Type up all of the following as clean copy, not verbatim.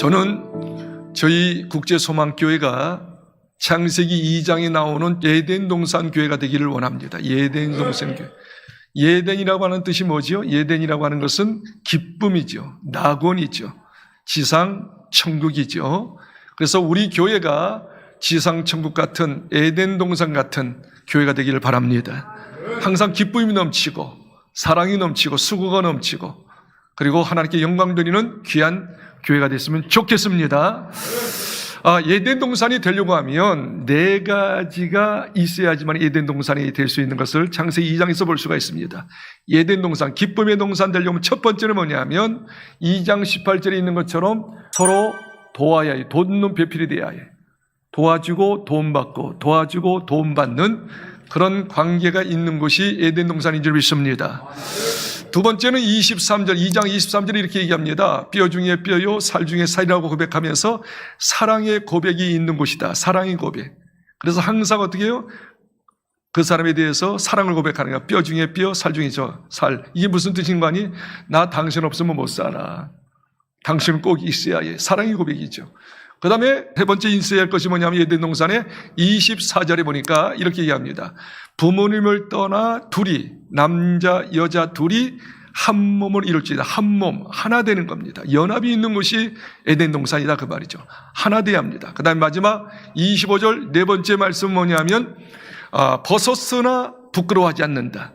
저는 저희 국제소망교회가 창세기 2장에 나오는 예덴 동산 교회가 되기를 원합니다. 예덴 동산 교회. 예덴이라고 하는 뜻이 뭐지요? 예덴이라고 하는 것은 기쁨이죠. 낙원이죠. 지상 천국이죠. 그래서 우리 교회가 지상 천국 같은 에덴 동산 같은 교회가 되기를 바랍니다. 항상 기쁨이 넘치고 사랑이 넘치고 수고가 넘치고 그리고 하나님께 영광 드리는 귀한 교회가 됐으면 좋겠습니다. 에덴 동산이 되려고 하면 네 가지가 있어야지만 에덴 동산이 될 수 있는 것을 창세기 2장에서 볼 수가 있습니다. 에덴 동산, 기쁨의 동산 되려면 첫 번째는 뭐냐면 2장 18절에 있는 것처럼 서로 도와야 해. 돕는 배필이 돼야 해. 도와주고 돈 받고 도와주고 돈 받는 그런 관계가 있는 곳이 에덴 동산인 줄 믿습니다. 두 번째는 23절, 2장 23절에 이렇게 얘기합니다. 뼈 중에 뼈요, 살 중에 살이라고 고백하면서 사랑의 고백이 있는 곳이다. 사랑의 고백. 그래서 항상 어떻게 해요? 그 사람에 대해서 사랑을 고백하는 거야. 뼈 중에 뼈, 살 중에 살. 이게 무슨 뜻인 거 아니? 나 당신 없으면 못 살아. 당신은 꼭 있어야 해. 사랑의 고백이죠. 그 다음에 세 번째 있어야 할 것이 뭐냐면 에덴 동산에 24절에 보니까 이렇게 얘기합니다. 부모님을 떠나 둘이, 남자 여자 둘이 한 몸을 이룰지다. 한 몸, 하나 되는 겁니다. 연합이 있는 곳이 에덴 동산이다 그 말이죠. 하나 돼야 합니다. 그 다음에 마지막 25절 네 번째 말씀은 뭐냐면 벗었으나 부끄러워하지 않는다.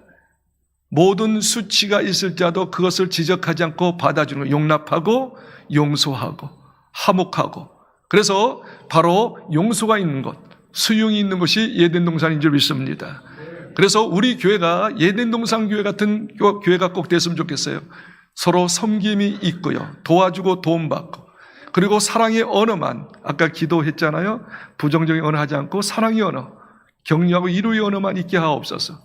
모든 수치가 있을지라도 그것을 지적하지 않고 받아주는 것, 용납하고 용서하고 화목하고. 그래서 바로 용서가 있는 것, 수용이 있는 것이 에덴 동산인 줄 믿습니다. 그래서 우리 교회가 에덴 동산 교회 같은 교회가 꼭 됐으면 좋겠어요. 서로 섬김이 있고요. 도와주고 도움받고. 그리고 사랑의 언어만, 아까 기도했잖아요. 부정적인 언어 하지 않고 사랑의 언어, 격려하고 위로의 언어만 있게 하옵소서.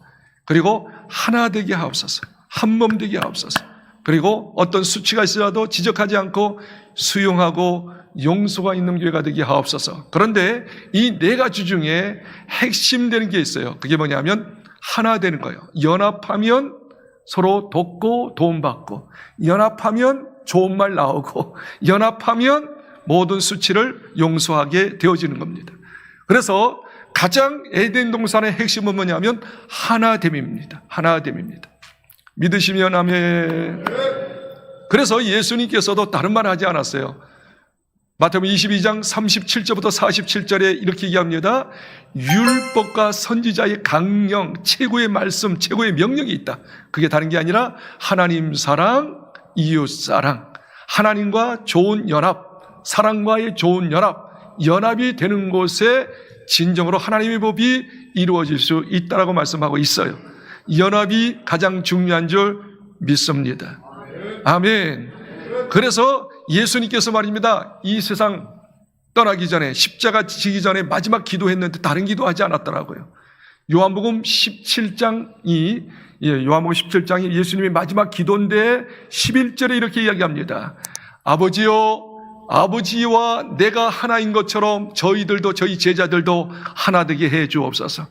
그리고 하나 되게 하옵소서. 한 몸 되게 하옵소서. 그리고 어떤 수치가 있어도 지적하지 않고 수용하고 용서가 있는 교회가 되게 하옵소서. 그런데 이 네 가지 중에 핵심되는 게 있어요. 그게 뭐냐면 하나 되는 거예요. 연합하면 서로 돕고 도움받고, 연합하면 좋은 말 나오고, 연합하면 모든 수치를 용서하게 되어지는 겁니다. 그래서 가장 에덴 동산의 핵심은 뭐냐면 하나됨입니다. 하나됨입니다. 믿으시면 아멘. 그래서 예수님께서도 다른 말 하지 않았어요. 마태복음 22장 37절부터 47절에 이렇게 얘기합니다. 율법과 선지자의 강령, 최고의 말씀, 최고의 명령이 있다. 그게 다른 게 아니라 하나님 사랑, 이웃 사랑, 하나님과 좋은 연합, 사랑과의 좋은 연합, 연합이 되는 곳에 진정으로 하나님의 법이 이루어질 수 있다라고 말씀하고 있어요. 연합이 가장 중요한 줄 믿습니다. 아멘. 그래서 예수님께서 말입니다. 이 세상 떠나기 전에 십자가 지기 전에 마지막 기도했는데 다른 기도하지 않았더라고요. 요한복음 17장이 예수님의 마지막 기도인데 11절에 이렇게 이야기합니다. 아버지요, 아버지와 내가 하나인 것처럼 저희들도 저희 제자들도 하나 되게 해 주옵소서.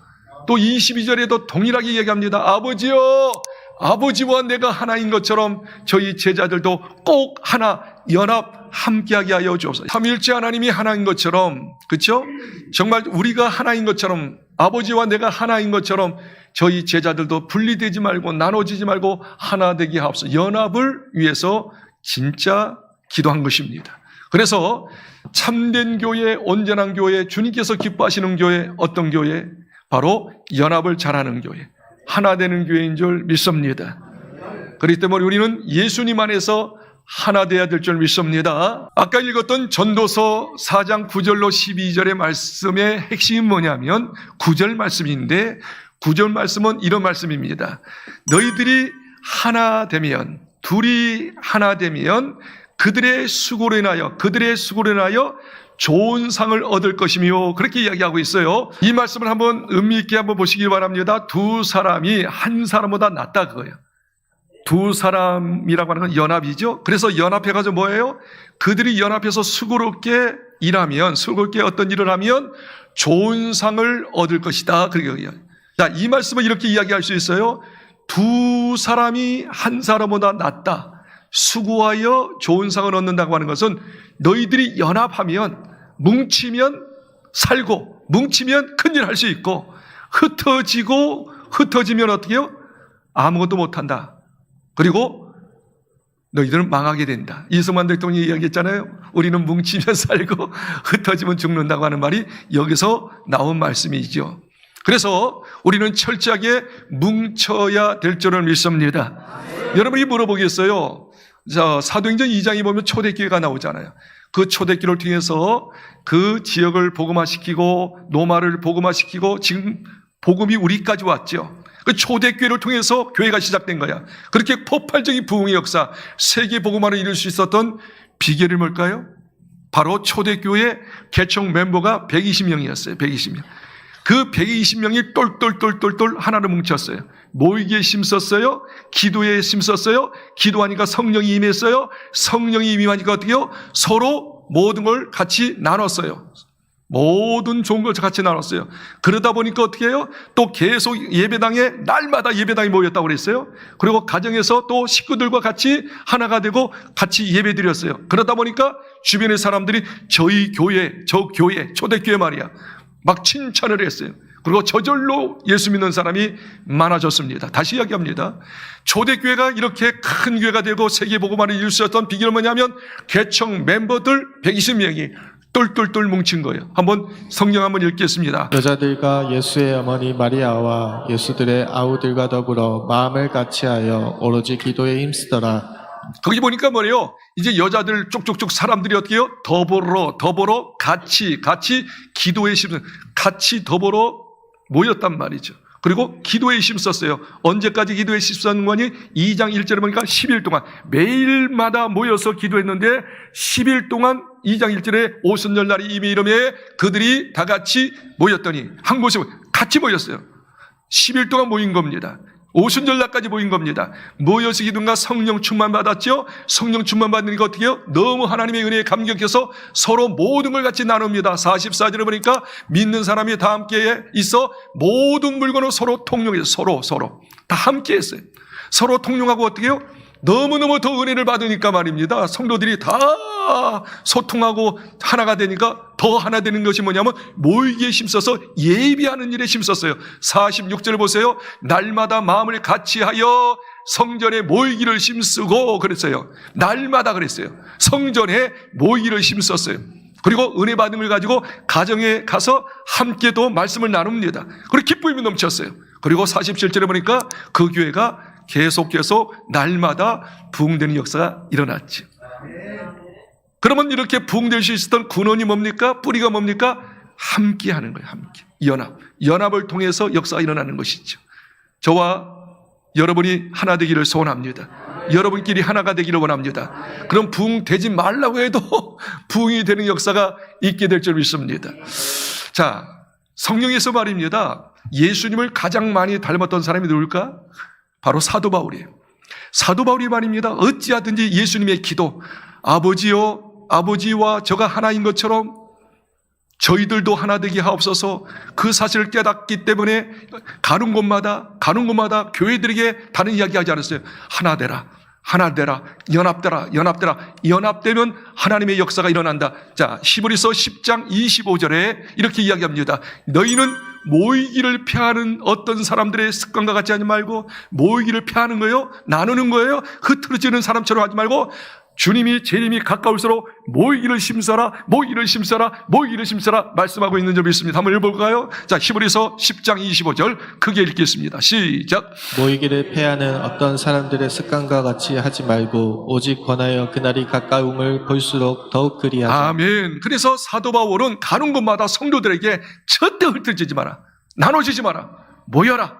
또 22절에도 동일하게 이야기합니다. 아버지요, 아버지와 내가 하나인 것처럼 저희 제자들도 꼭 하나 연합 함께하게 하여 주옵소서. 삼위일체 하나님이 하나인 것처럼, 그렇죠? 정말 우리가 하나인 것처럼, 아버지와 내가 하나인 것처럼 저희 제자들도 분리되지 말고 나눠지지 말고 하나 되게 하옵소서. 연합을 위해서 진짜 기도한 것입니다. 그래서 참된 교회, 온전한 교회, 주님께서 기뻐하시는 교회, 어떤 교회? 바로 연합을 잘하는 교회, 하나 되는 교회인 줄 믿습니다. 그렇기 때문에 우리는 예수님 안에서 하나 되어야 될 줄 믿습니다. 아까 읽었던 전도서 4장 9절로 12절의 말씀의 핵심이 뭐냐면 9절 말씀인데 9절 말씀은 이런 말씀입니다. 너희들이 하나 되면, 둘이 하나 되면 그들의 수고로 인하여 좋은 상을 얻을 것이며, 그렇게 이야기하고 있어요. 이 말씀을 한번 의미 있게 한번 보시기 바랍니다. 두 사람이 한 사람보다 낫다 그거예요. 두 사람이라고 하는 건 연합이죠. 그래서 연합해가지고 뭐예요? 그들이 연합해서 수고롭게 일하면, 수고롭게 어떤 일을 하면 좋은 상을 얻을 것이다. 그러게요. 자, 이 말씀을 이렇게 이야기할 수 있어요. 두 사람이 한 사람보다 낫다. 수고하여 좋은 상을 얻는다고 하는 것은 너희들이 연합하면, 뭉치면 살고, 뭉치면 큰일 할 수 있고, 흩어지면 어떻게 해요? 아무것도 못한다. 그리고 너희들은 망하게 된다. 이승만 대통령이 이야기했잖아요. 우리는 뭉치면 살고 흩어지면 죽는다고 하는 말이 여기서 나온 말씀이죠. 그래서 우리는 철저하게 뭉쳐야 될 줄을 믿습니다. 여러분이 물어보겠어요. 자, 사도행전 2장에 보면 초대교회가 나오잖아요. 그 초대교회를 통해서 그 지역을 복음화시키고 노마를 복음화시키고 지금 복음이 우리까지 왔죠. 그 초대교회를 통해서 교회가 시작된 거야. 그렇게 폭발적인 부흥의 역사, 세계 복음화를 이룰 수 있었던 비결이 뭘까요? 바로 초대교회 개총 멤버가 120명이었어요. 120명. 그 120명이 똘똘똘똘똘 하나로 뭉쳤어요. 모이기에 힘썼어요. 기도에 힘썼어요. 기도하니까 성령이 임했어요. 성령이 임하니까 어떻게 해요? 서로 모든 걸 같이 나눴어요. 모든 좋은 걸 같이 나눴어요. 그러다 보니까 어떻게 해요? 또 계속 예배당에 날마다 예배당에 모였다고 그랬어요. 그리고 가정에서 또 식구들과 같이 하나가 되고 같이 예배 드렸어요. 그러다 보니까 주변의 사람들이 저희 교회, 저 교회, 초대교회 말이야, 막 칭찬을 했어요. 그리고 저절로 예수 믿는 사람이 많아졌습니다. 다시 이야기합니다. 초대교회가 이렇게 큰 교회가 되고 세계 복음화를 이룰 수 있었던 비결은 뭐냐면 개청 멤버들 120명이 똘똘똘 뭉친 거예요. 한번 성경 한번 읽겠습니다. 여자들과 예수의 어머니 마리아와 예수들의 아우들과 더불어 마음을 같이하여 오로지 기도에 힘쓰더라. 거기 보니까 뭐래요? 이제 여자들 쪽쪽쪽 사람들이 어떻게 해요? 더불어 같이 기도에 힘쓰, 같이 더불어 모였단 말이죠. 그리고 기도에 힘썼어요. 언제까지 기도에 힘썼는 거니? 2장 1절에 보니까 10일 동안 매일마다 모여서 기도했는데 10일 동안 2장 1절에 오순절 날이 이미 이름에 그들이 다 같이 모였더니 한 곳에 같이 모였어요. 10일 동안 모인 겁니다. 오순절 날까지 모인 겁니다. 모여서 기도가 성령 충만 받았죠. 성령 충만 받으니까 어떻게 해요? 너무 하나님의 은혜에 감격해서 서로 모든 걸 같이 나눕니다. 44절에 보니까 믿는 사람이 다 함께 있어 모든 물건을 서로 통용해서 서로 다 함께 했어요. 서로 통용하고 어떻게 해요? 너무너무 더 은혜를 받으니까 말입니다. 성도들이 다 소통하고 하나가 되니까 더 하나 되는 것이 뭐냐면 모이기에 힘써서 예비하는 일에 힘썼어요. 46절 보세요. 날마다 마음을 같이하여 성전에 모이기를 힘쓰고 그랬어요. 날마다 그랬어요. 성전에 모이기를 힘썼어요. 그리고 은혜 받은 걸 가지고 가정에 가서 함께도 말씀을 나눕니다. 그리고 기쁨이 넘쳤어요. 그리고 47절에 보니까 그 교회가 계속 날마다 부흥되는 역사가 일어났죠. 그러면 이렇게 부흥될 수 있었던 근원이 뭡니까? 뿌리가 뭡니까? 함께 하는 거예요. 함께. 연합을 통해서 역사가 일어나는 것이죠. 저와 여러분이 하나 되기를 소원합니다. 여러분끼리 하나가 되기를 원합니다. 그럼 부흥되지 말라고 해도 부흥이 되는 역사가 있게 될 줄 믿습니다. 자, 성경에서 말입니다. 예수님을 가장 많이 닮았던 사람이 누굴까? 바로 사도 바울이에요. 사도 바울이 말입니다. 어찌하든지 예수님의 기도, 아버지요, 아버지와 저가 하나인 것처럼 저희들도 하나 되게 하옵소서. 그 사실을 깨닫기 때문에 가는 곳마다 교회들에게 다른 이야기 하지 않았어요. 하나 되라, 연합되면 하나님의 역사가 일어난다. 자, 히브리서 10장 25절에 이렇게 이야기합니다. 너희는 모이기를 피하는 어떤 사람들의 습관과 같이 하지 말고 모이기를 피하는 거예요. 나누는 거예요. 흐트러지는 사람처럼 하지 말고 주님이 재림이 가까울수록 모이기를 힘써라 말씀하고 있는 점이 있습니다. 한번 읽어볼까요? 자, 히브리서 10장 25절 크게 읽겠습니다. 시작. 모이기를 패하는 어떤 사람들의 습관과 같이 하지 말고 오직 권하여 그날이 가까움을 볼수록 더욱 그리하자. 아멘. 그래서 사도 바울은 가는 곳마다 성도들에게 절대 흩어지지 마라, 나눠지지 마라, 모여라.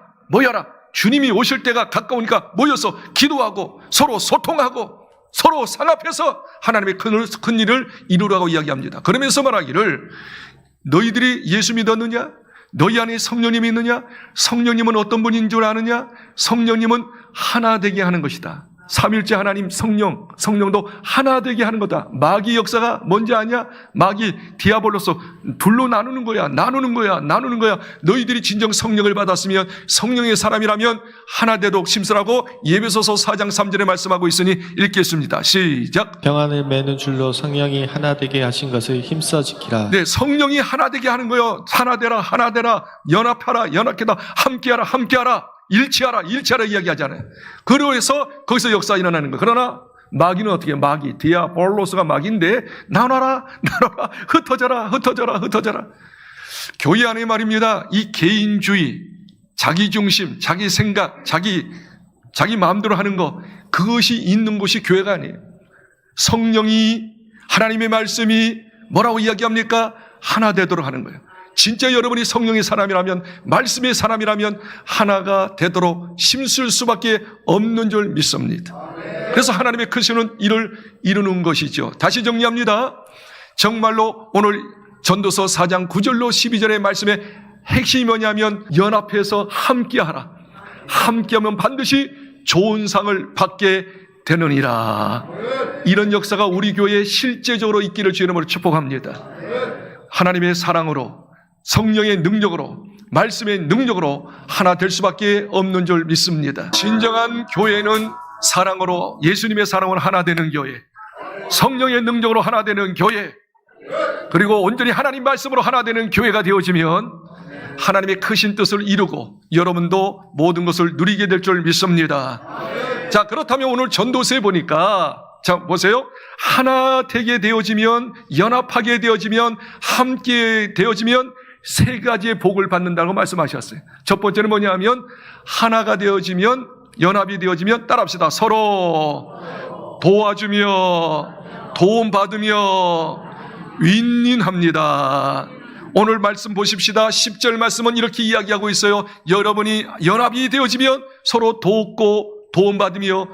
주님이 오실 때가 가까우니까 모여서 기도하고 서로 소통하고 서로 상합해서 하나님의 큰 일을 이루라고 이야기합니다. 그러면서 말하기를 너희들이 예수 믿었느냐? 너희 안에 성령님이 있느냐? 성령님은 어떤 분인 줄 아느냐? 성령님은 하나 되게 하는 것이다. 삼일째 하나님 성령도 하나 되게 하는 거다. 마귀 역사가 뭔지 아냐? 마귀 디아볼로스 둘로 나누는 거야. 너희들이 진정 성령을 받았으면 성령의 사람이라면 하나 되도록 심쓰라고 예배소서 4장 3절에 말씀하고 있으니 읽겠습니다. 시작. 평안을 매는 줄로 성령이 하나 되게 하신 것을 힘써 지키라. 네, 성령이 하나 되게 하는 거예요. 하나 되라, 연합하라, 함께하라. 일치하라 이야기하잖아요. 그리고 해서 거기서 역사 일어나는 거예요. 그러나 마귀는 어떻게 해요? 마귀, 디아볼로스가 마귀인데 나눠라, 흩어져라. 교회 안에 말입니다. 이 개인주의, 자기중심, 자기 생각, 자기 마음대로 하는 거, 그것이 있는 곳이 교회가 아니에요. 성령이, 하나님의 말씀이 뭐라고 이야기합니까? 하나 되도록 하는 거예요. 진짜 여러분이 성령의 사람이라면, 말씀의 사람이라면 하나가 되도록 힘쓸 수밖에 없는 줄 믿습니다. 그래서 하나님의 크시는 일을 이루는 것이죠. 다시 정리합니다. 정말로 오늘 전도서 4장 9절로 12절의 말씀의 핵심이 뭐냐면 연합해서 함께하라. 함께하면 반드시 좋은 상을 받게 되느니라. 이런 역사가 우리 교회에 실제적으로 있기를 주의 이름으로 축복합니다. 하나님의 사랑으로, 성령의 능력으로, 말씀의 능력으로 하나 될 수밖에 없는 줄 믿습니다. 진정한 교회는 사랑으로, 예수님의 사랑으로 하나 되는 교회, 성령의 능력으로 하나 되는 교회, 그리고 온전히 하나님 말씀으로 하나 되는 교회가 되어지면 하나님의 크신 뜻을 이루고 여러분도 모든 것을 누리게 될 줄 믿습니다. 자, 그렇다면 오늘 전도서에 보니까, 자, 보세요. 하나 되게 되어지면, 연합하게 되어지면, 함께 되어지면 세 가지의 복을 받는다고 말씀하셨어요. 첫 번째는 뭐냐면 하나가 되어지면, 연합이 되어지면, 따라합시다. 서로 도와주며 도움받으며 윈윈합니다. 오늘 말씀 보십시다. 10절 말씀은 이렇게 이야기하고 있어요. 여러분이 연합이 되어지면 서로 돕고 도움받으며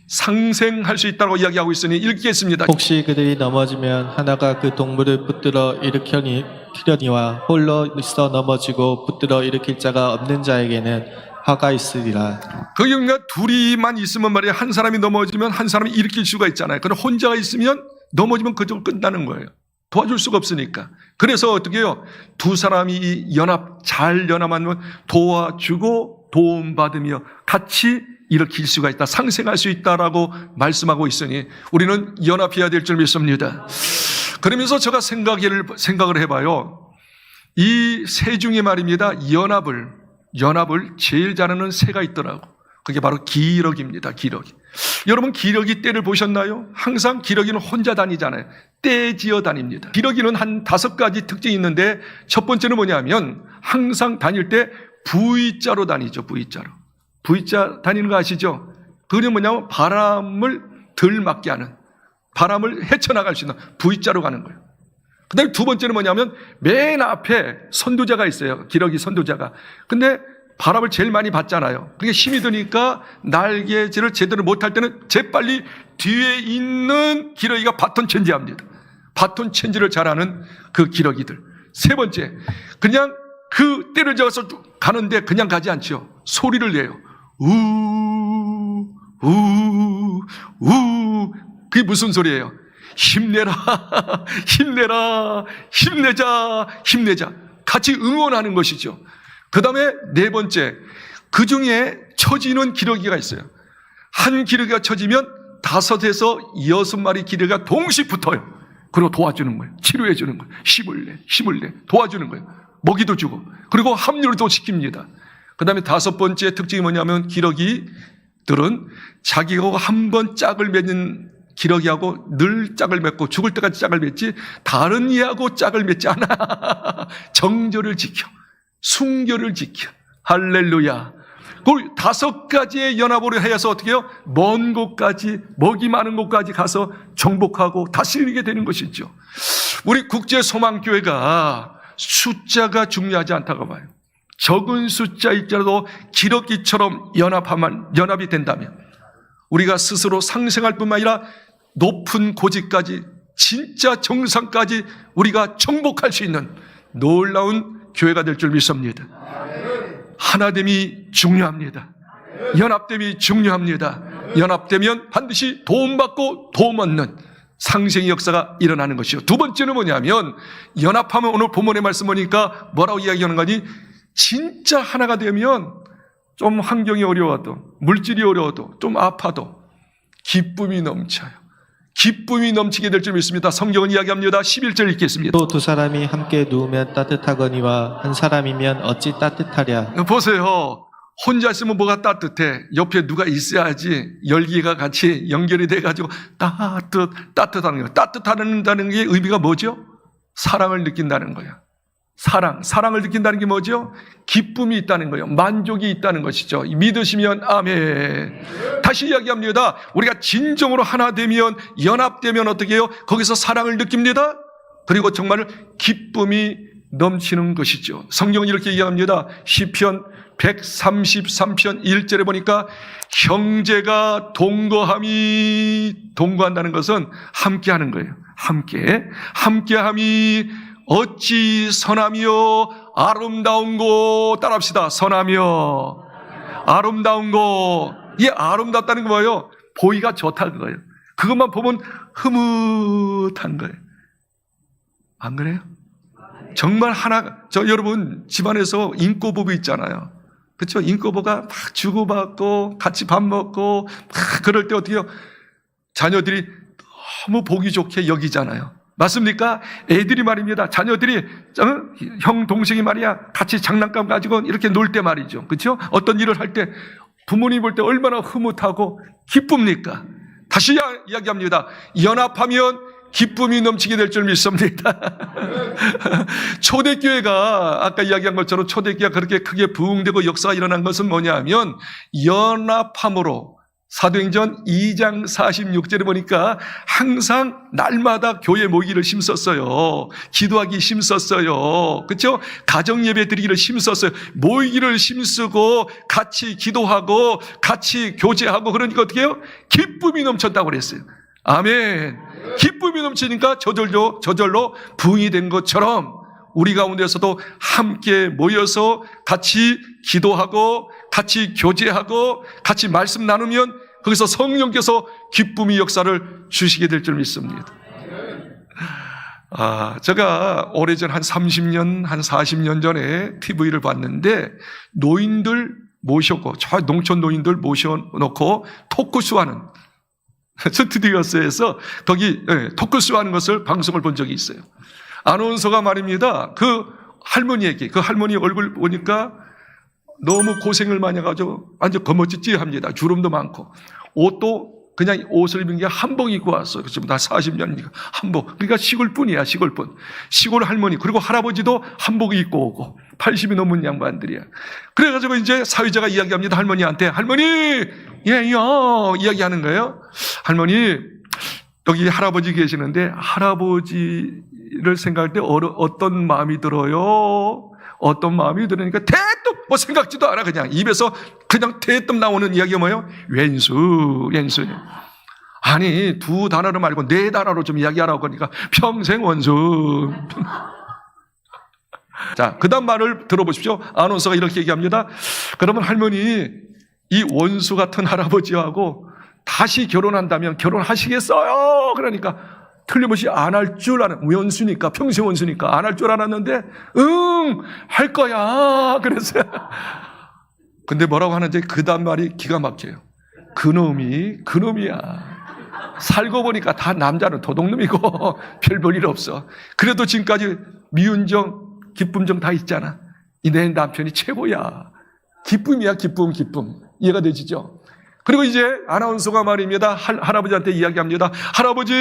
상생할 수 있다고 이야기하고 있으니 읽겠습니다. 혹시 그들이 넘어지면 하나가 그 동물을 붙들어 일으키려니와 홀로 있어 넘어지고 붙들어 일으킬 자가 없는 자에게는 화가 있으리라. 그러니까 둘이만 있으면 말이에요. 한 사람이 넘어지면 한 사람이 일으킬 수가 있잖아요. 그러나 혼자가 있으면 넘어지면 그쪽으로 끝나는 거예요. 도와줄 수가 없으니까. 그래서 어떻게 해요? 두 사람이 잘 연합하면 도와주고 도움받으며 같이 일으킬 수가 있다, 상생할 수 있다라고 말씀하고 있으니 우리는 연합해야 될 줄 믿습니다. 그러면서 제가 생각을 해봐요. 이 새 중에 말입니다. 연합을 제일 잘하는 새가 있더라고. 그게 바로 기러기입니다. 기러기. 여러분 기러기 떼를 보셨나요? 항상 기러기는 혼자 다니잖아요. 떼지어 다닙니다. 기러기는 한 5가지 특징이 있는데 첫 번째는 뭐냐면 항상 다닐 때 V자로 다니죠. V자 다니는 거 아시죠? 그게 뭐냐면 바람을 덜 맞게 하는, 바람을 헤쳐나갈 수 있는 V자로 가는 거예요. 그 다음에 두 번째는 뭐냐면 맨 앞에 선두자가 있어요. 기러기 선두자가. 근데 바람을 제일 많이 받잖아요. 그게 힘이 드니까 날개질을 제대로 못할 때는 재빨리 뒤에 있는 기러기가 바톤 체인지합니다. 바톤 체인지를 잘하는 그 기러기들. 세 번째, 그냥 그 떼를 잡아서 가는데 그냥 가지 않죠. 소리를 내요. 그게 무슨 소리예요? 힘내라, 힘내자. 같이 응원하는 것이죠. 그 다음에 네 번째, 그 중에 처지는 기러기가 있어요. 한 기러기가 처지면 5에서 6마리 기러기가 동시에 붙어요. 그리고 도와주는 거예요. 치료해주는 거예요. 힘을 내. 도와주는 거예요. 먹이도 주고. 그리고 합류도 시킵니다. 그 다음에 5번째 특징이 뭐냐면 기러기들은 자기가 한 번 짝을 맺는 기러기하고 늘 짝을 맺고 죽을 때까지 짝을 맺지 다른 이하고 짝을 맺지 않아. 정절을 지켜. 순결을 지켜. 할렐루야. 그 5가지의 연합으로 해서 어떻게 해요? 먼 곳까지, 먹이 많은 곳까지 가서 정복하고 다스리게 되는 것이죠. 우리 국제소망교회가 숫자가 중요하지 않다고 봐요. 적은 숫자일지라도 기러기처럼 연합이 된다면 우리가 스스로 상생할 뿐만 아니라 높은 고지까지, 진짜 정상까지 우리가 정복할 수 있는 놀라운 교회가 될 줄 믿습니다. 하나됨이 중요합니다. 연합됨이 중요합니다. 연합되면 반드시 도움받고 도움 얻는 상생의 역사가 일어나는 것이요. 두 번째는 뭐냐면 연합하면 오늘 본문의 말씀 보니까 뭐라고 이야기하는 거니? 진짜 하나가 되면 좀 환경이 어려워도 물질이 어려워도 좀 아파도 기쁨이 넘쳐요. 기쁨이 넘치게 될 줄 믿습니다. 성경은 이야기합니다. 11절 읽겠습니다. 또 두 사람이 함께 누우면 따뜻하거니와 한 사람이면 어찌 따뜻하랴. 보세요. 혼자 있으면 뭐가 따뜻해. 옆에 누가 있어야지 열기가 같이 연결이 돼가지고 따뜻하는 거예요. 따뜻하다는 게 의미가 뭐죠? 사랑을 느낀다는 거예요. 사랑을 느낀다는 게 뭐죠? 기쁨이 있다는 거예요. 만족이 있다는 것이죠. 믿으시면 아멘. 다시 이야기합니다. 우리가 진정으로 하나 되면, 연합되면 어떻게 해요? 거기서 사랑을 느낍니다. 그리고 정말 기쁨이 넘치는 것이죠. 성경은 이렇게 이야기합니다. 시편 133편 1절에 보니까 형제가 동거한다는 것은 함께하는 거예요. 함께함이 어찌 선하며 아름다운고. 따라합시다. 선하며 아름다운고. 이 아름답다는 거 뭐예요? 보기가 좋다 그거예요. 그것만 보면 흐뭇한 거예요. 안 그래요? 정말 여러분 집안에서 인꼬부부 있잖아요. 그렇죠? 인꼬부가 막 주고받고 같이 밥 먹고 막 그럴 때 어떻게 해요? 자녀들이 너무 보기 좋게 여기잖아요. 맞습니까? 애들이 말입니다. 자녀들이 형 동생이 말이야 같이 장난감 가지고 이렇게 놀 때 말이죠. 그렇죠? 어떤 일을 할 때 부모님 볼 때 얼마나 흐뭇하고 기쁩니까? 다시 이야기합니다. 연합하면 기쁨이 넘치게 될 줄 믿습니다. 초대교회가 아까 이야기한 것처럼 초대교회가 그렇게 크게 부흥되고 역사가 일어난 것은 뭐냐 하면 연합함으로 사도행전 2장 46절에 보니까 항상 날마다 교회 모이기를 힘썼어요. 기도하기 힘썼어요. 그렇죠? 가정 예배 드리기를 힘썼어요. 모이기를 힘쓰고 같이 기도하고 같이 교제하고 그러니까 어떻게 해요? 기쁨이 넘쳤다고 그랬어요. 아멘. 기쁨이 넘치니까 저절로 부흥이 된 것처럼 우리 가운데서도 함께 모여서 같이 기도하고 같이 교제하고 같이 말씀 나누면 거기서 성령께서 기쁨의 역사를 주시게 될 줄 믿습니다. 제가 오래전 한 30년, 한 40년 전에 TV를 봤는데 노인들 모셨고 저 농촌 노인들 모셔놓고 토크쇼하는 스튜디오스에서 거기 토크쇼 하는 것을 방송을 본 적이 있어요. 아나운서가 말입니다. 그 할머니 얼굴 보니까 너무 고생을 많이 해가지고 완전 거머찌찌합니다. 주름도 많고 옷도 그냥 옷을 입은 게 한복 입고 왔어요. 지금 다 40년이니까 한복. 그러니까 시골뿐이야. 시골 할머니 그리고 할아버지도 한복 입고 오고 80이 넘은 양반들이야. 그래가지고 이제 사회자가 이야기합니다. 할머니한테 할머니 예요 이야기하는 거예요. 할머니 여기 할아버지 계시는데 할아버지를 생각할 때 어떤 마음이 들어요? 어떤 마음이 들으니까 대뜸 뭐 생각지도 않아 그냥 입에서 그냥 대뜸 나오는 이야기가 뭐예요? 왼수. 아니 두 단어로 말고 네 단어로 좀 이야기하라고 그러니까 평생 원수. 자, 그 다음 말을 들어보십시오. 아나운서가 이렇게 얘기합니다. 그러면 할머니 이 원수 같은 할아버지하고 다시 결혼한다면 결혼하시겠어요? 그러니까 틀림없이 안 할 줄 아는 원수니까 평생 원수니까 안 할 줄 알았는데 할 거야 그랬어요. 근데 뭐라고 하는지 그 다음 말이 기가 막혀요. 그놈이야. 살고 보니까 다 남자는 도둑놈이고 별 볼 일 없어. 그래도 지금까지 미운정 기쁨정 다 있잖아. 내 남편이 최고야. 기쁨이야 기쁨. 이해가 되시죠? 그리고 이제 아나운서가 말입니다. 할아버지한테 이야기합니다. 할아버지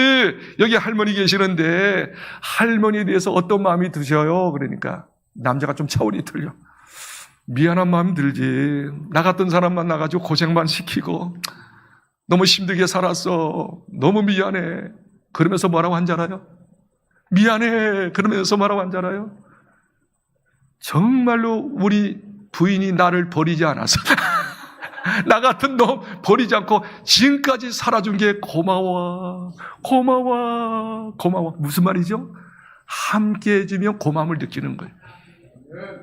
여기 할머니 계시는데 할머니에 대해서 어떤 마음이 드셔요? 그러니까 남자가 좀 차원이 틀려. 미안한 마음 들지. 나 같은 사람 만나가지고 고생만 시키고 너무 힘들게 살았어. 너무 미안해. 그러면서 뭐라고 한잖아요? 미안해. 그러면서 뭐라고 한잖아요? 정말로 우리 부인이 나를 버리지 않아서 나 같은 놈 버리지 않고 지금까지 살아준 게 고마워. 무슨 말이죠? 함께 해주면 고마움을 느끼는 거예요.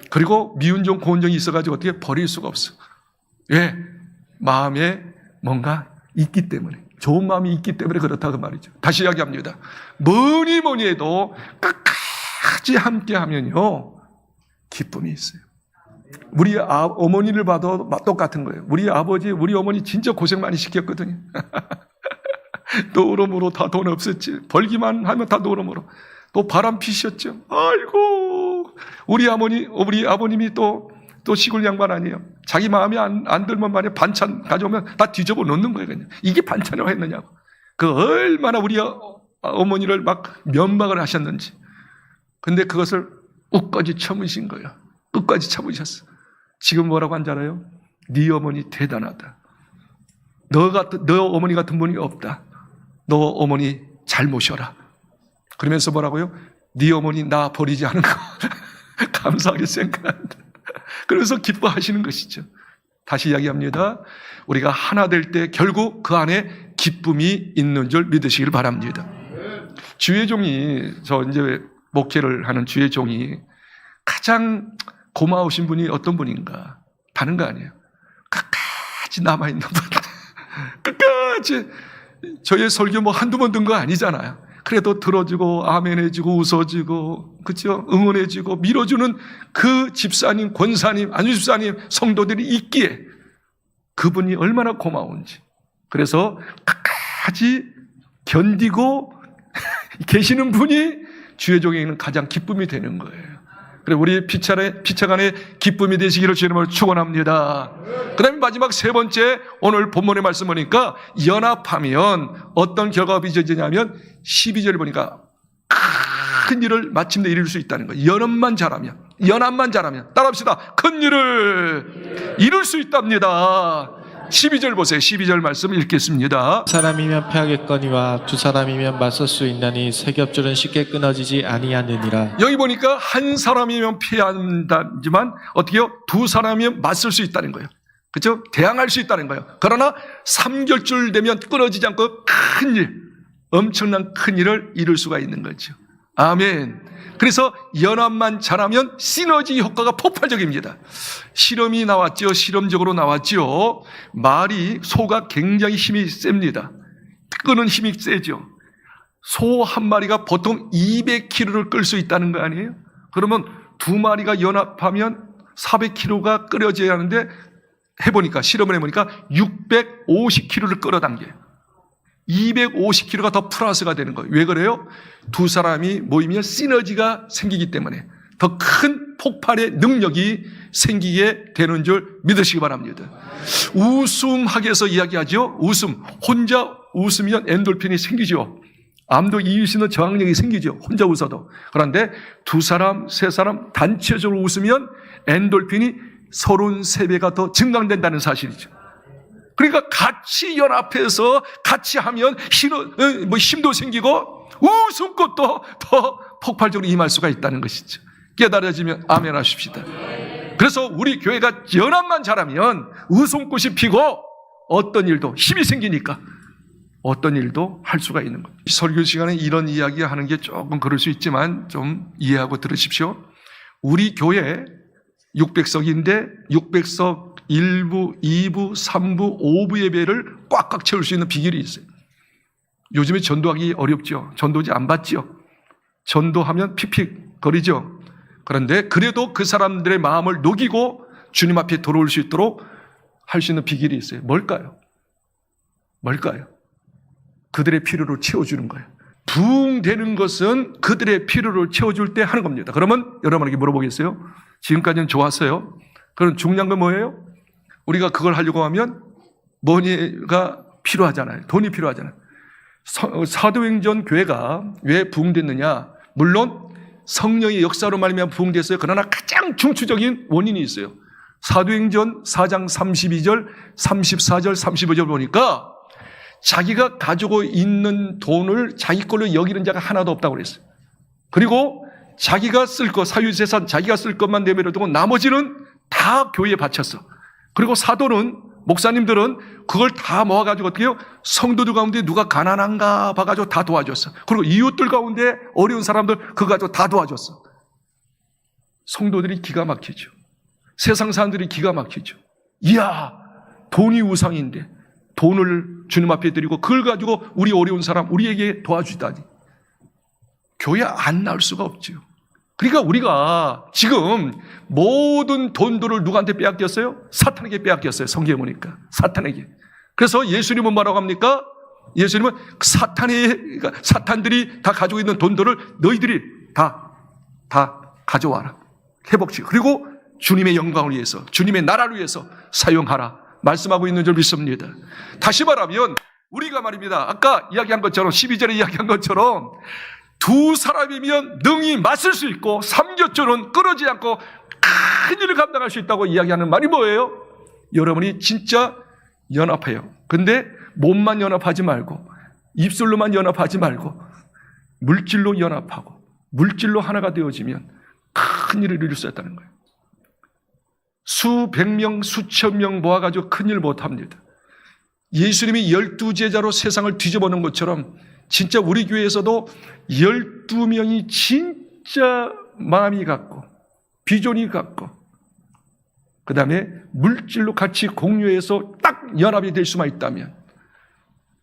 그리고 미운정 고운정이 있어가지고 어떻게 버릴 수가 없어. 왜? 마음에 뭔가 있기 때문에, 좋은 마음이 있기 때문에 그렇다고 말이죠. 다시 이야기합니다. 뭐니 해도 끝까지 함께 하면요, 기쁨이 있어요. 우리 어머니를 봐도 똑같은 거예요. 우리 아버지, 우리 어머니 진짜 고생 많이 시켰거든요. 노름으로 다 돈 없었지. 벌기만 하면 다 노름으로. 또 바람 피셨죠. 아이고, 우리 아버님이 또 시골 양반 아니에요. 자기 마음에 안 들면 말이야, 반찬 가져오면 다 뒤집어 놓는 거예요, 그냥. 이게 반찬이라고 했느냐고. 그 얼마나 우리 어머니를 막 면박을 하셨는지. 근데 그것을 끝까지 참으신 거예요. 끝까지 참으셨어. 지금 뭐라고 한지 알아요? 네 어머니 대단하다. 너 어머니 같은 분이 없다. 너 어머니 잘 모셔라. 그러면서 뭐라고요? 네 어머니 나 버리지 않은 거 감사하게 생각한다. 그래서 기뻐하시는 것이죠. 다시 이야기합니다. 우리가 하나 될 때 결국 그 안에 기쁨이 있는 줄 믿으시길 바랍니다. 주의 종이, 저 이제 목회를 하는 주의 종이 가장 고마우신 분이 어떤 분인가? 다른 거 아니에요. 끝까지 남아있는 분. 끝까지. 저의 설교 뭐 한두 번 든 거 아니잖아요. 그래도 들어주고 아멘해주고 웃어주고, 그렇죠? 응원해주고 밀어주는 그 집사님, 권사님, 안주집사님, 성도들이 있기에 그분이 얼마나 고마운지. 그래서 끝까지 견디고 계시는 분이 주의 종에게는 가장 기쁨이 되는 거예요. 그래, 우리 피차간의 기쁨이 되시기를 주님을 축원합니다. 그 다음에 마지막 세 번째, 오늘 본문의 말씀 보니까 연합하면 어떤 결과가 빚어지냐면 12절 보니까 큰 일을 마침내 이룰 수 있다는 거예요. 연합만 잘하면 따라합시다. 큰 일을 이룰 수 있답니다. 12절 보세요. 12절 말씀 읽겠습니다. 사람이면 패하겠거니와 두 사람이면 맞설 수 있나니 세 겹줄은 쉽게 끊어지지 아니하느니라. 여기 보니까 한 사람이면 패한다지만 어떻게요? 두 사람이면 맞설 수 있다는 거예요. 그렇죠? 대항할 수 있다는 거예요. 그러나 3겹줄 되면 끊어지지 않고 큰 일, 엄청난 큰 일을 이룰 수가 있는 거죠. 아멘. 그래서 연합만 잘하면 시너지 효과가 폭발적입니다. 실험이 나왔죠. 실험적으로 나왔죠. 소가 굉장히 힘이 셉니다. 끄는 힘이 세죠. 소 한 마리가 보통 200kg를 끌 수 있다는 거 아니에요? 그러면 두 마리가 연합하면 400kg가 끓여져야 하는데 실험을 해보니까 650kg를 끌어당겨요. 250kg가 더 플러스가 되는 거예요. 왜 그래요? 두 사람이 모이면 시너지가 생기기 때문에 더 큰 폭발의 능력이 생기게 되는 줄 믿으시기 바랍니다. 웃음학에서 이야기하죠. 혼자 웃으면 엔돌핀이 생기죠. 암도 이길 수 있는 저항력이 생기죠. 혼자 웃어도. 그런데 두 사람, 세 사람 단체적으로 웃으면 엔돌핀이 33배가 더 증강된다는 사실이죠. 그러니까 같이 연합해서 같이 하면 힘도 생기고 웃음꽃도 더 폭발적으로 임할 수가 있다는 것이죠. 깨달아지면 아멘 하십시다. 그래서 우리 교회가 연합만 잘하면 웃음꽃이 피고 어떤 일도 힘이 생기니까 어떤 일도 할 수가 있는 거예요. 설교 시간에 이런 이야기 하는 게 조금 그럴 수 있지만 좀 이해하고 들으십시오. 우리 교회 600석인데 600석 1부, 2부, 3부, 5부 예배를 꽉꽉 채울 수 있는 비결이 있어요. 요즘에 전도하기 어렵죠. 전도지 안 받죠. 전도하면 픽픽 거리죠. 그런데 그래도 그 사람들의 마음을 녹이고 주님 앞에 돌아올 수 있도록 할 수 있는 비결이 있어요. 뭘까요? 그들의 필요를 채워주는 거예요. 부흥되는 것은 그들의 필요를 채워줄 때 하는 겁니다. 그러면 여러분에게 물어보겠어요? 지금까지는 좋았어요. 그럼 중요한 건 뭐예요? 우리가 그걸 하려고 하면 머니가 필요하잖아요. 돈이 필요하잖아요. 사도행전 교회가 왜 부흥됐느냐? 물론 성령의 역사로 말미암아 부흥됐어요. 그러나 가장 중추적인 원인이 있어요. 사도행전 4장 32절, 34절, 35절 보니까 자기가 가지고 있는 돈을 자기 걸로 여기는 자가 하나도 없다고 그랬어요. 그리고 자기가 쓸 것, 사유재산 자기가 쓸 것만 내버려두고 나머지는 다 교회에 바쳤어. 그리고 사도는, 목사님들은 그걸 다 모아가지고 어떻게 해요? 성도들 가운데 누가 가난한가 봐가지고 다 도와줬어. 그리고 이웃들 가운데 어려운 사람들 그거 가지고 다 도와줬어. 성도들이 기가 막히죠. 세상 사람들이 기가 막히죠. 이야, 돈이 우상인데 돈을 주님 앞에 드리고 그걸 가지고 우리 어려운 사람 우리에게 도와주다니 교회 안 나올 수가 없지요. 그러니까 우리가 지금 모든 돈들을 누구한테 빼앗겼어요? 사탄에게 빼앗겼어요. 성경에 보니까 사탄에게. 그래서 예수님은 뭐라고 합니까? 예수님은 사탄들이 다 가지고 있는 돈들을 너희들이 다 가져와라. 회복시켜. 그리고 주님의 영광을 위해서, 주님의 나라를 위해서 사용하라. 말씀하고 있는 줄 믿습니다. 다시 말하면 우리가 말입니다. 아까 이야기한 것처럼 12절에 이야기한 것처럼 두 사람이면 능히 맞설 수 있고 삼겹줄은 끊어지지 않고 큰 일을 감당할 수 있다고 이야기하는 말이 뭐예요? 여러분이 진짜 연합해요. 근데 몸만 연합하지 말고 입술로만 연합하지 말고 물질로 연합하고 물질로 하나가 되어지면 큰 일을 이룰 수 있다는 거예요. 수백 명, 수천 명 모아가지고 큰일 못합니다. 예수님이 12제자로 세상을 뒤집어놓은 것처럼 진짜 우리 교회에서도 12명이 진짜 마음이 같고 비전이 같고 그 다음에 물질로 같이 공유해서 딱 연합이 될 수만 있다면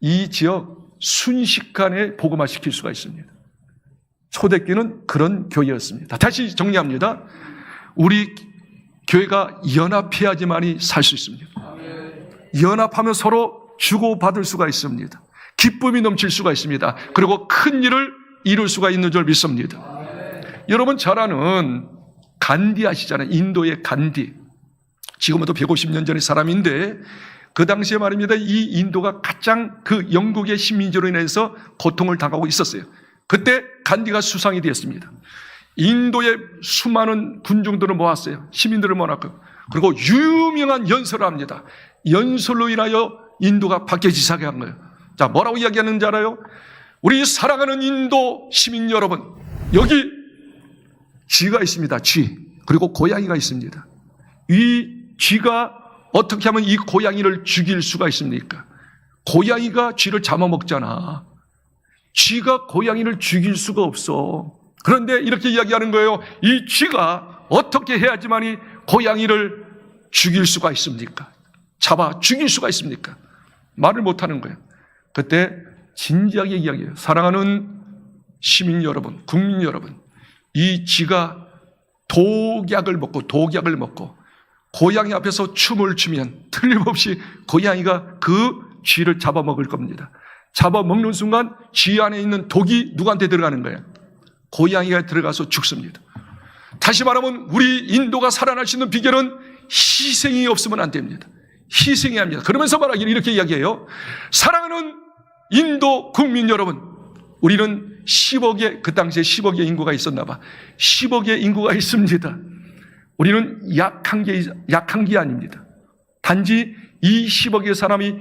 이 지역 순식간에 복음화시킬 수가 있습니다. 초대교회는 그런 교회였습니다. 다시 정리합니다. 우리 교회가 연합해야지만이 살 수 있습니다. 연합하면 서로 주고받을 수가 있습니다. 기쁨이 넘칠 수가 있습니다. 그리고 큰 일을 이룰 수가 있는 줄 믿습니다. 여러분 잘 아는 간디 아시잖아요. 인도의 간디. 지금부터 150년 전의 사람인데 그 당시에 말입니다. 이 인도가 가장 그 영국의 식민지로 인해서 고통을 당하고 있었어요. 그때 간디가 수상이 되었습니다. 인도의 수많은 군중들을 모았어요. 시민들을 모았고 그리고 유명한 연설을 합니다. 연설로 인하여 인도가 바뀌어지기 시작한 거예요. 자, 뭐라고 이야기하는지 알아요? 우리 사랑하는 인도 시민 여러분, 여기 쥐가 있습니다. 쥐. 그리고 고양이가 있습니다. 이 쥐가 어떻게 하면 이 고양이를 죽일 수가 있습니까? 고양이가 쥐를 잡아먹잖아. 쥐가 고양이를 죽일 수가 없어. 그런데 이렇게 이야기하는 거예요. 이 쥐가 어떻게 해야지만이 고양이를 죽일 수가 있습니까? 잡아 죽일 수가 있습니까? 말을 못하는 거예요. 그때 진지하게 이야기해요. 사랑하는 시민 여러분, 국민 여러분, 이 쥐가 독약을 먹고 고양이 앞에서 춤을 추면 틀림없이 고양이가 그 쥐를 잡아먹을 겁니다. 잡아먹는 순간 쥐 안에 있는 독이 누구한테 들어가는 거예요? 고양이가 들어가서 죽습니다. 다시 말하면 우리 인도가 살아날 수 있는 비결은 희생이 없으면 안 됩니다. 희생해야 합니다. 그러면서 말하기를 이렇게 이야기해요. 사랑하는 인도 국민 여러분, 우리는 10억의 그 당시에 10억의 인구가 있었나 봐. 10억의 인구가 있습니다. 우리는 약한 게 아닙니다. 단지 이 10억의 사람이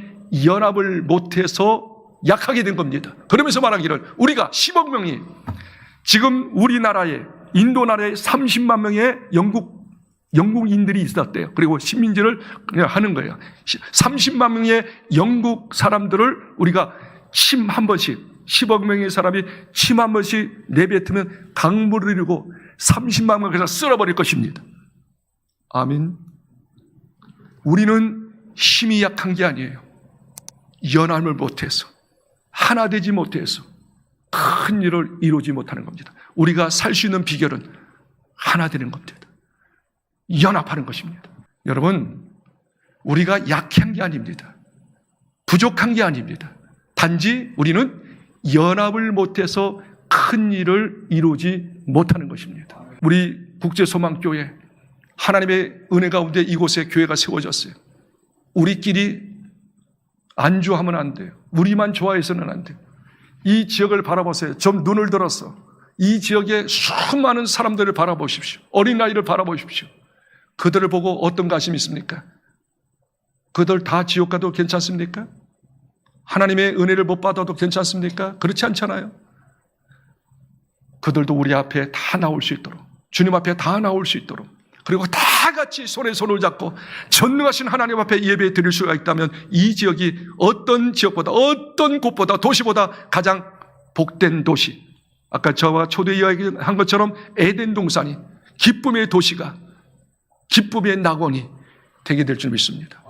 연합을 못해서 약하게 된 겁니다. 그러면서 말하기를 우리가 10억 명이 지금 우리나라에 인도 나라에 30만 명의 영국인들이 있었대요. 그리고 식민지를 그냥 하는 거예요. 30만 명의 영국 사람들을 우리가 침 한 번씩 10억 명의 사람이 침 한 번씩 내뱉으면 강물을 이루고 30만 명을 그래서 쓸어버릴 것입니다. 아멘. 우리는 힘이 약한 게 아니에요. 연합을 못해서 하나 되지 못해서 큰 일을 이루지 못하는 겁니다. 우리가 살 수 있는 비결은 하나 되는 겁니다. 연합하는 것입니다. 여러분, 우리가 약한 게 아닙니다. 부족한 게 아닙니다. 단지 우리는 연합을 못해서 큰 일을 이루지 못하는 것입니다. 우리 국제소망교회 하나님의 은혜 가운데 이곳에 교회가 세워졌어요. 우리끼리 안주하면 안 돼요. 우리만 좋아해서는 안 돼요. 이 지역을 바라보세요. 좀 눈을 들어서 이 지역의 수많은 사람들을 바라보십시오. 어린아이를 바라보십시오. 그들을 보고 어떤 가심이 있습니까? 그들 다 지옥 가도 괜찮습니까? 하나님의 은혜를 못 받아도 괜찮습니까? 그렇지 않잖아요. 그들도 우리 앞에 다 나올 수 있도록, 주님 앞에 다 나올 수 있도록, 그리고 다 같이 손에 손을 잡고 전능하신 하나님 앞에 예배 드릴 수가 있다면 이 지역이 어떤 지역보다, 어떤 곳보다, 도시보다 가장 복된 도시, 아까 저와 초대 이야기한 것처럼 에덴 동산이 기쁨의 도시가, 기쁨의 낙원이 되게 될 줄 믿습니다.